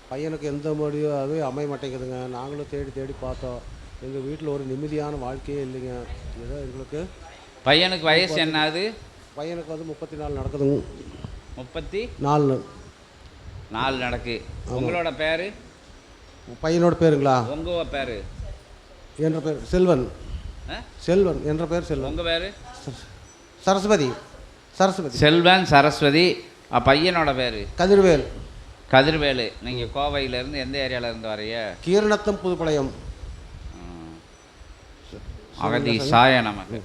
பையனுக்கு எந்த முடியும் அதுவும் அமைய மாட்டேங்குதுங்க. நாங்களும் தேடி தேடி பார்த்தோம். எங்கள் வீட்டில் ஒரு நிம்மதியான வாழ்க்கையே இல்லைங்க. ஏதோ எங்களுக்கு பையனுக்கு வயசு என்னது? பையனுக்கு வந்து 34 நடக்குதுங்க. 34 நடக்கு. உங்களோட பேர்? பையனோட பேருங்களா? உங்கள் பேர்? என்ற பேர் செல்வன். செல்வன் என்ற பேர் செல்வன். உங்கள் பேர்? சரஸ்வதி. சரஸ்வதி. செல்வன் சரஸ்வதி. பையனோட பேர்? கதிர்வேல். கதிர்வேலு. நீங்கள் கோவையிலேருந்து எந்த ஏரியாவிலேருந்து வரைய? கீரணத்தம் புதுப்பாளையம். அகதி சாய நமக்கு.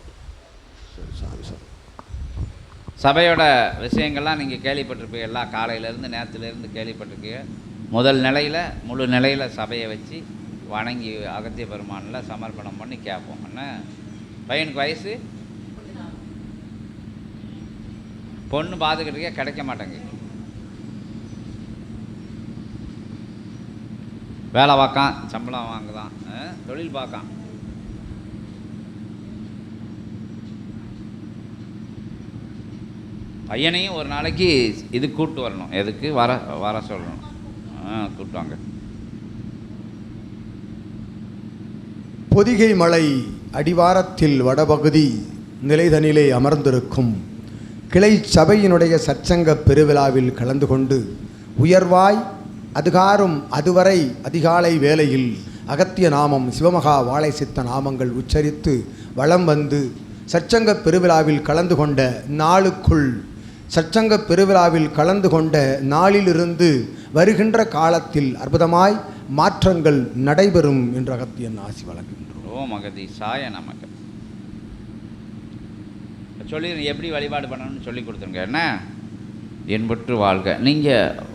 சபையோட விஷயங்கள்லாம் நீங்கள் கேள்விப்பட்டிருப்பீங்க. எல்லாம் காலையிலேருந்து நேரத்துலேருந்து கேள்விப்பட்டிருக்கீங்க. முதல் நிலையில் முழு நிலையில் சபையை வச்சு வணங்கி அகத்திய பெருமானில் சமர்ப்பணம் பண்ணி கேட்போம். என்ன பையனுக்கு வயசு? பொண்ணு பார்த்துக்கிட்டே கிடைக்க மாட்டேங்குது. வேலை பார்க்கான், சம்பளம் வாங்குதான், தொழில் பார்க்கான். பையனையும் ஒரு நாளைக்கு இது கூப்பிட்டு வரணும். எதுக்கு வர சொல்லணும். கூப்பிட்டுவாங்க. பொதிகை மலை அடிவாரத்தில் வடபகுதி நிலைதனிலே அமர்ந்திருக்கும் கிளை சபையினுடைய சற்சங்க பெருவிழாவில் கலந்து கொண்டு உயர்வாய் அதுகாரும் அதுவரை அதிகாலை வேளையில் அகத்திய நாமம் சிவமகா வாழை சித்த நாமங்கள் உச்சரித்து வலம் வந்து சற்சங்க பெருவிழாவில் கலந்து கொண்ட நாளுக்குள் சற்சங்க பெருவிழாவில் கலந்து கொண்ட நாளிலிருந்து வருகின்ற காலத்தில் அற்புதமாய் மாற்றங்கள் நடைபெறும் என்று அகத்தியன் ஆசி வழங்குகின்றோம். ஓம் அகதி சாய நமக்கு. சொல்லி எப்படி வழிபாடு பண்ணணும்னு சொல்லி கொடுத்துருங்க. என்ன என்பற்று வாழ்க. நீங்கள்